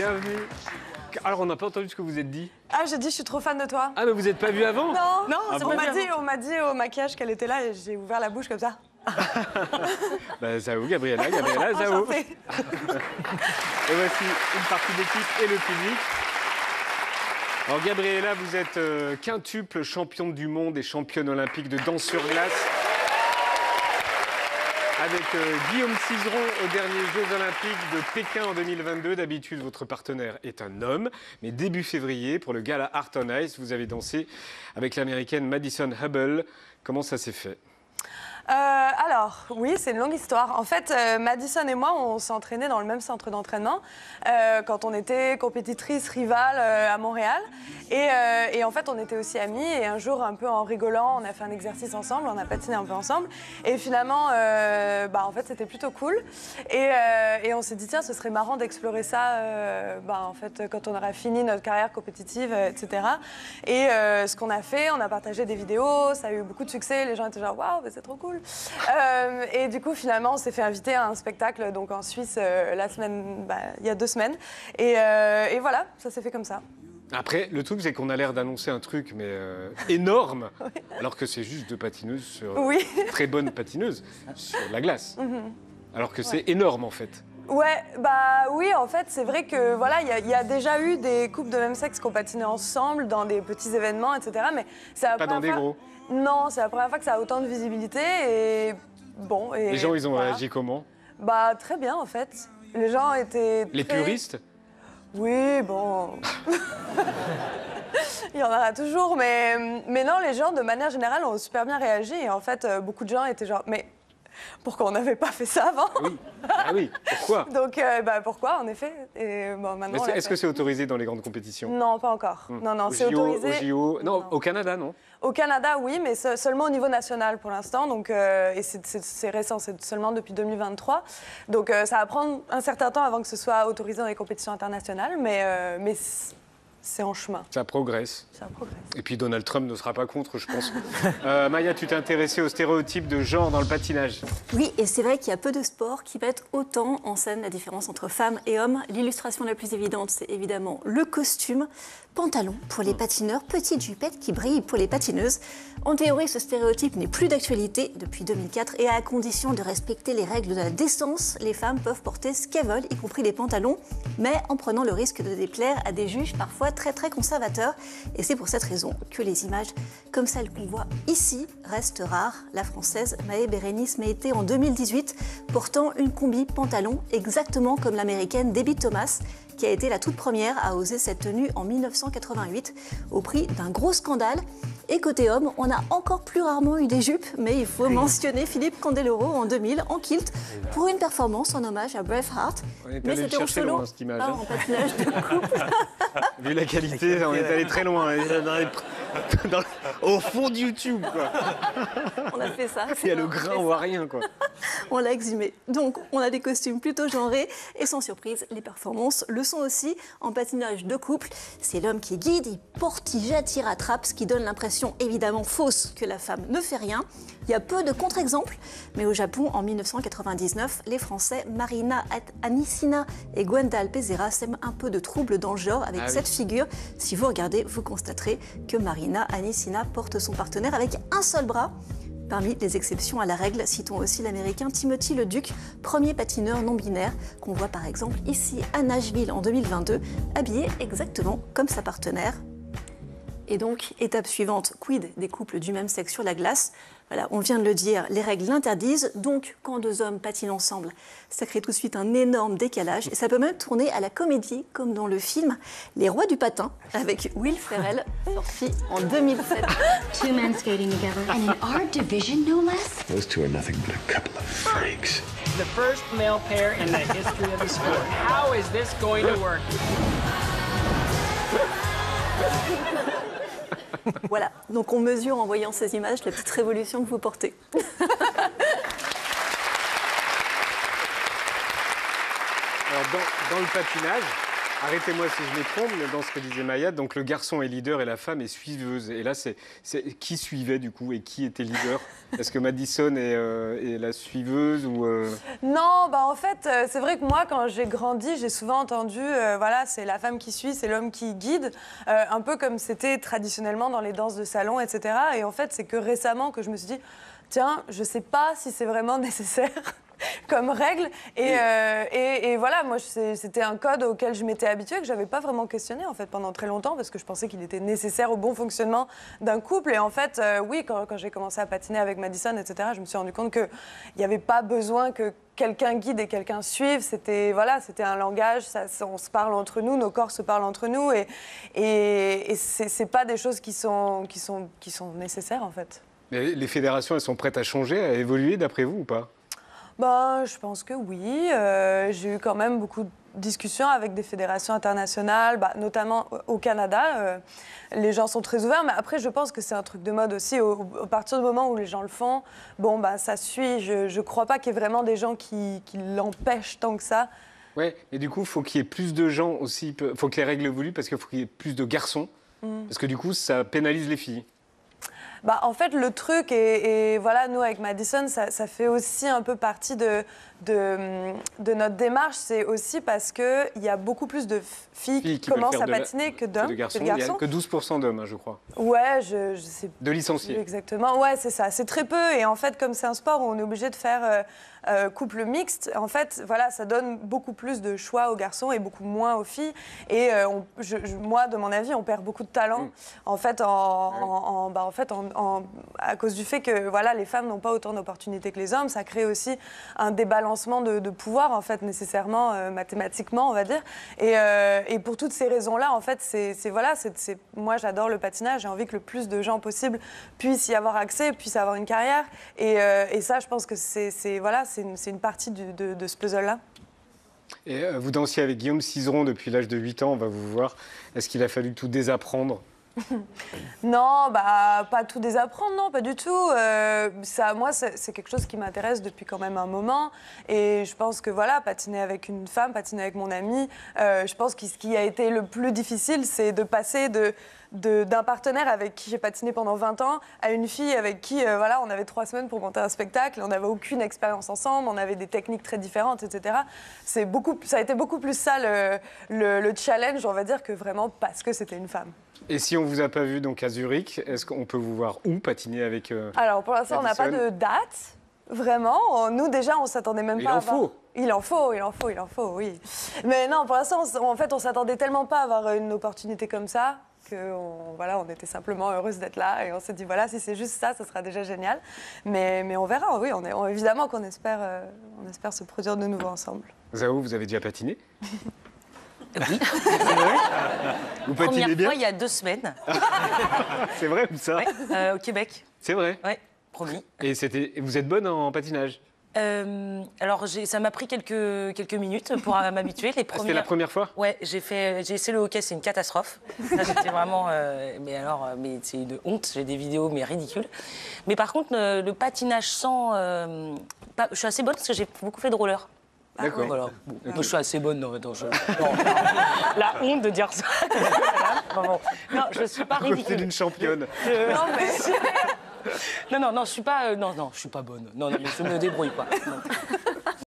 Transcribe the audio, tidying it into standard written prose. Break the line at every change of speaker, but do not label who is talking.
bienvenue. Alors, on n'a pas entendu ce que vous êtes dit.
Ah, j'ai dit, je suis trop fan de toi.
Ah, mais vous n'êtes pas vu avant?
Non,
Ah bon?
on m'a dit au maquillage qu'elle était là et j'ai ouvert la bouche comme ça.
Bah, Zao, Gabriella, Zao.
Enchantée.
Et voici une partie d'équipe et le public. Alors, Gabriella, vous êtes quintuple championne du monde et championne olympique de danse sur glace. Avec Guillaume Cizeron aux derniers Jeux Olympiques de Pékin en 2022. D'habitude, votre partenaire est un homme. Mais début février, pour le gala Art on Ice, vous avez dansé avec l'américaine Madison Hubble. Comment ça s'est fait ?
Alors, oui, c'est une longue histoire. En fait, Madison et moi, on s'est entraînés dans le même centre d'entraînement quand on était compétitrices rivales à Montréal. Et en fait, on était aussi amis. Et un jour, un peu en rigolant, on a fait un exercice ensemble, on a patiné un peu ensemble. Et finalement, en fait, c'était plutôt cool. Et on s'est dit, tiens, ce serait marrant d'explorer ça en fait, quand on aura fini notre carrière compétitive, etc. Et ce qu'on a fait, on a partagé des vidéos, ça a eu beaucoup de succès. Les gens étaient genre, waouh, c'est trop cool. Et du coup, finalement, on s'est fait inviter à un spectacle donc en Suisse il y a 2 semaines. Et voilà, ça s'est fait comme ça.
Après, le truc, c'est qu'on a l'air d'annoncer un truc, mais énorme,
Oui.
alors que c'est juste 2 patineuses sur
Oui.
très bonnes patineuses sur la glace. Alors que c'est énorme, en fait.
Ouais, oui, en fait, c'est vrai que voilà, il y a déjà eu des couples de même sexe qui ont patiné ensemble dans des petits événements, etc. Mais c'est la
Pas dans
première
des
fois...
gros.
Non, c'est la première fois que ça a autant de visibilité et bon. Et
Les gens, ils ont
voilà.
réagi comment?
Très bien, en fait. Les gens étaient
Les
très...
puristes?
Oui, bon. Il y en aura toujours, mais non, les gens, de manière générale, ont super bien réagi. Et en fait, beaucoup de gens étaient genre, mais pourquoi on n'avait pas fait ça avant?
Oui. Ah oui, pourquoi?
Donc, pourquoi, en effet? Et bon, maintenant,
Est-ce que c'est autorisé dans les grandes compétitions?
Non, pas encore. Non, c'est
JO,
autorisé.
Au JO... Non, au Canada, non?
Au Canada, oui, mais seulement au niveau national pour l'instant. Donc, et c'est récent, c'est seulement depuis 2023. Donc, ça va prendre un certain temps avant que ce soit autorisé dans les compétitions internationales, mais c'est en chemin.
Ça progresse.
Ça progresse.
Et puis Donald Trump ne sera pas contre, je pense. Maya, tu t'es intéressée aux stéréotypes de genre dans le patinage.
Oui, et c'est vrai qu'il y a peu de sports qui mettent autant en scène la différence entre femmes et hommes. L'illustration la plus évidente, c'est évidemment le costume. Pantalon pour les patineurs, petite jupette qui brille pour les patineuses. En théorie, ce stéréotype n'est plus d'actualité depuis 2004 et à condition de respecter les règles de la décence, les femmes peuvent porter ce qu'elles veulent, y compris les pantalons, mais en prenant le risque de déplaire à des juges parfois très très conservateurs. Et c'est pour cette raison que les images comme celles qu'on voit ici restent rares. La française Mahé Bérénice Méité en 2018 portant une combi pantalon exactement comme l'américaine Debbie Thomas, qui a été la toute première à oser cette tenue en 1988, au prix d'un gros scandale. Et côté homme, on a encore plus rarement eu des jupes, mais il faut mentionner Philippe Candeloro en 2000 en kilt pour une performance en hommage à Braveheart.
On est
Mais
allé
c'était en
chercher
solo,
loin, cette image.
pas en patinage de couple.
Vu la qualité, on est allé très loin. Au fond de YouTube, quoi.
On a fait ça.
Il y a le grain ou rien, quoi.
On l'a exhumé. Donc, on a des costumes plutôt genrés et sans surprise, les performances le sont aussi en patinage de couple. C'est l'homme qui guide, il porte, il jette, il rattrape, ce qui donne l'impression évidemment fausse que la femme ne fait rien. Il y a peu de contre-exemples, mais au Japon, en 1999, les Français Marina Anissina et Gwendal Pesera sèment un peu de trouble dans le genre avec cette figure. Si vous regardez, vous constaterez que Marina Anissina porte son partenaire avec un seul bras. Parmi les exceptions à la règle, citons aussi l'américain Timothy Leduc, premier patineur non-binaire, qu'on voit par exemple ici à Nashville en 2022, habillé exactement comme sa partenaire. Et donc, étape suivante, quid des couples du même sexe sur la glace? Voilà, on vient de le dire, les règles l'interdisent, donc quand 2 hommes patinent ensemble, ça crée tout de suite un énorme décalage et ça peut même tourner à la comédie, comme dans le film Les Rois du Patin, avec Will Ferrell, sorti en 2007.
2 men skating together, and in our division, no less.
Those two are nothing but a couple of freaks.
The first male pair in the history of the sport. How is this going to work?
Voilà, donc on mesure en voyant ces images la petite révolution que vous portez.
Alors, dans le patinage, Arrêtez-moi si je me trompe, mais dans ce que disait Maya, donc le garçon est leader et la femme est suiveuse. Et là, c'est qui suivait du coup et qui était leader? Est-ce que Madison est la suiveuse ou
Non, bah en fait, c'est vrai que moi, quand j'ai grandi, j'ai souvent entendu, voilà, c'est la femme qui suit, c'est l'homme qui guide, un peu comme c'était traditionnellement dans les danses de salon, etc. Et en fait, c'est que récemment que je me suis dit, tiens, je sais pas si c'est vraiment nécessaire. Comme règle. Et voilà, moi, c'était un code auquel je m'étais habituée, que je n'avais pas vraiment questionné en fait, pendant très longtemps, parce que je pensais qu'il était nécessaire au bon fonctionnement d'un couple. Et en fait, oui, quand j'ai commencé à patiner avec Madison, etc., je me suis rendu compte qu'il n'y avait pas besoin que quelqu'un guide et quelqu'un suive. C'était un langage, on se parle entre nous, nos corps se parlent entre nous. Et ce n'est pas des choses qui sont nécessaires, en fait.
Mais les fédérations, elles sont prêtes à changer, à évoluer d'après vous ou pas?
Ben, je pense que oui. J'ai eu quand même beaucoup de discussions avec des fédérations internationales, notamment au Canada. Les gens sont très ouverts, mais après, je pense que c'est un truc de mode aussi. À partir du moment où les gens le font, ça suit. Je ne crois pas qu'il y ait vraiment des gens qui l'empêchent tant que ça.
Ouais, mais du coup, il faut qu'il y ait plus de gens aussi. Il faut que les règles évoluent parce qu'il faut qu'il y ait plus de garçons. Parce que du coup, ça pénalise les filles.
En fait, le truc, et voilà, nous, avec Madison, ça fait aussi un peu partie de notre démarche. C'est aussi parce qu'il y a beaucoup plus de filles qui commencent à patiner que d'hommes, que de garçons.
Il n'y a que 12% d'hommes, je crois.
Ouais, je sais.
De licenciés.
Exactement, ouais, c'est ça. C'est très peu. Et en fait, comme c'est un sport où on est obligé de faire couple mixte, en fait, voilà, ça donne beaucoup plus de choix aux garçons et beaucoup moins aux filles. Et moi, de mon avis, on perd beaucoup de talent, en fait, à cause du fait que voilà, les femmes n'ont pas autant d'opportunités que les hommes. Ça crée aussi un débalancement de pouvoir, en fait, nécessairement, mathématiquement, on va dire. Et pour toutes ces raisons-là, en fait, moi, j'adore le patinage. J'ai envie que le plus de gens possible puissent y avoir accès, puissent avoir une carrière. Et ça, je pense que c'est une partie de ce puzzle-là.
Et vous dansiez avec Guillaume Cizeron depuis l'âge de 8 ans, on va vous voir. Est-ce qu'il a fallu tout désapprendre?
Non, pas tout désapprendre, non, pas du tout. Moi, c'est quelque chose qui m'intéresse depuis quand même un moment. Et je pense que voilà, patiner avec une femme, patiner avec mon amie, je pense que ce qui a été le plus difficile, c'est de passer d'un partenaire avec qui j'ai patiné pendant 20 ans à une fille avec qui on avait 3 semaines pour monter un spectacle, on n'avait aucune expérience ensemble, on avait des techniques très différentes, etc. Ça a été beaucoup plus ça le challenge, on va dire, que vraiment parce que c'était une femme.
Et si on ne vous a pas vu donc à Zurich, est-ce qu'on peut vous voir où patiner avec
Alors pour l'instant, on n'a pas de date, vraiment. Nous déjà, on ne s'attendait même pas à avoir... Il en faut, oui. Mais non, pour l'instant, en fait, on ne s'attendait tellement pas à avoir une opportunité comme ça on était simplement heureuse d'être là et on s'est dit voilà, si c'est juste ça, ça sera déjà génial. Mais on verra, oui, évidemment qu'on espère se produire de nouveau ensemble.
Zao, vous avez déjà patiné?
Oui.
Vous patinez
Première
bien?
fois il y a 2 semaines.
C'est vrai ou ça?
Ouais, au Québec.
C'est vrai?
Oui, promis.
Et vous êtes bonne en patinage?
Alors ça m'a pris quelques minutes pour m'habituer.
C'était la première fois?
Ouais, j'ai essayé le hockey, c'est une catastrophe. Ça, j'étais vraiment, mais c'est une honte. J'ai des vidéos mais ridicules. Mais par contre le patinage sans, je suis assez bonne parce que j'ai beaucoup fait de roller.
D'accord.
Voilà. Bon, moi, je suis assez bonne. Non, la honte de dire ça. Non, je suis pas ridicule.
C'est une championne.
Non, mais...
Non, je suis pas. Non, je suis pas bonne. Non, je me débrouille pas. Non.